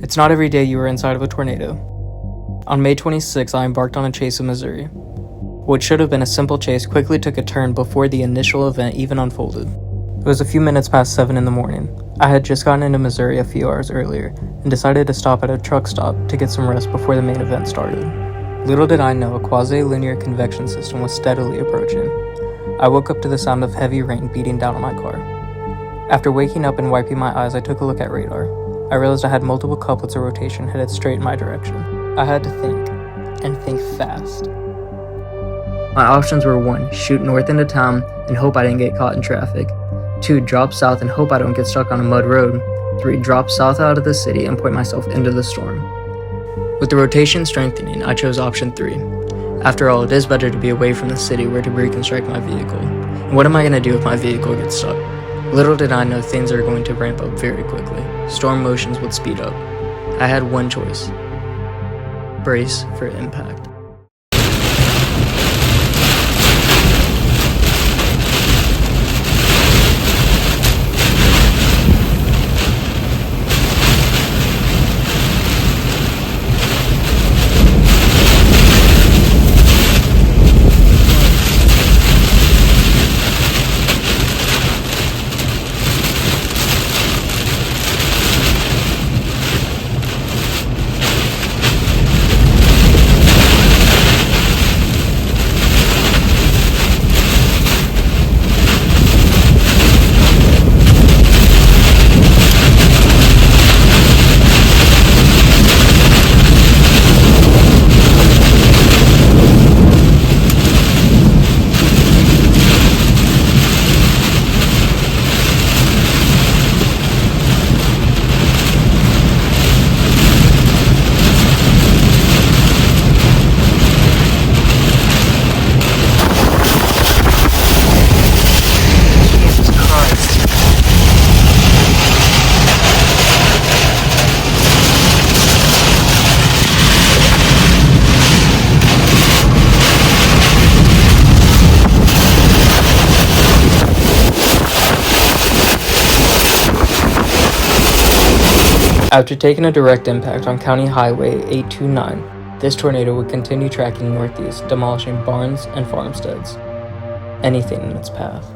It's not every day you are inside of a tornado. On May 26, I embarked on a chase in Missouri. What should have been a simple chase quickly took a turn before the initial event even unfolded. It was a few minutes past 7 in the morning. I had just gotten into Missouri a few hours earlier and decided to stop at a truck stop to get some rest before the main event started. Little did I know a quasi-linear convection system was steadily approaching. I woke up to the sound of heavy rain beating down on my car. After waking up and wiping my eyes, I took a look at radar. I realized I had multiple couplets of rotation headed straight in my direction. I had to think, and think fast. My options were 1. Shoot north into town and hope I didn't get caught in traffic. 2. Drop south and hope I don't get stuck on a mud road. 3. Drop south out of the city and point myself into the storm. With the rotation strengthening, I chose option 3. After all, it is better to be away from the city where debris can strike my vehicle. And what am I going to do if my vehicle gets stuck? Little did I know things are going to ramp up very quickly. Storm motions would speed up. I had one choice. Brace for impact. After taking a direct impact on County Highway 829, this tornado would continue tracking northeast, demolishing barns and farmsteads. Anything in its path.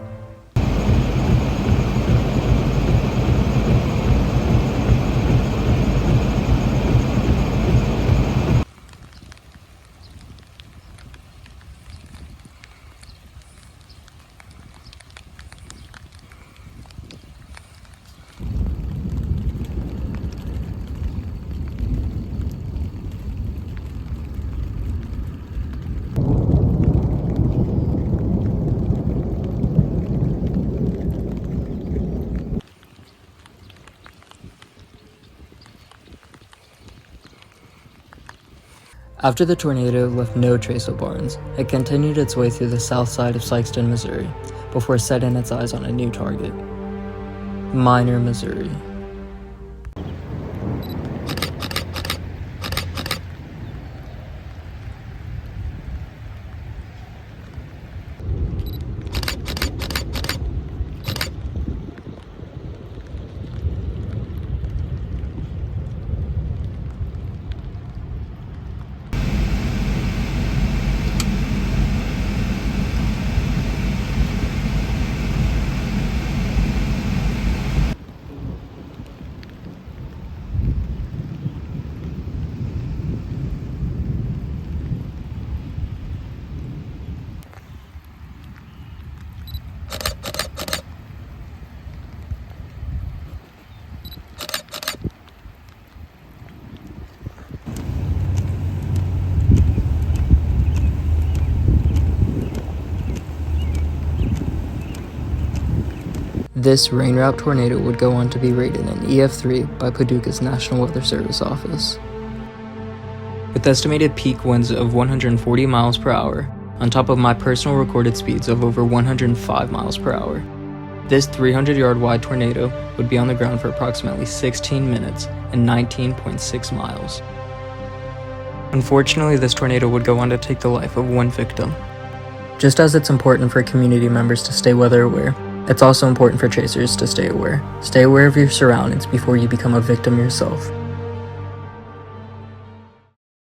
After the tornado left no trace of barns, it continued its way through the south side of Sikeston, Missouri, before setting its eyes on a new target. Minor, Missouri. This rain-wrapped tornado would go on to be rated an EF3 by Paducah's National Weather Service Office. With estimated peak winds of 140 miles per hour, on top of my personal recorded speeds of over 105 miles per hour, this 300-yard wide tornado would be on the ground for approximately 16 minutes and 19.6 miles. Unfortunately, this tornado would go on to take the life of one victim. Just as it's important for community members to stay weather aware, it's also important for chasers to stay aware. Stay aware of your surroundings before you become a victim yourself.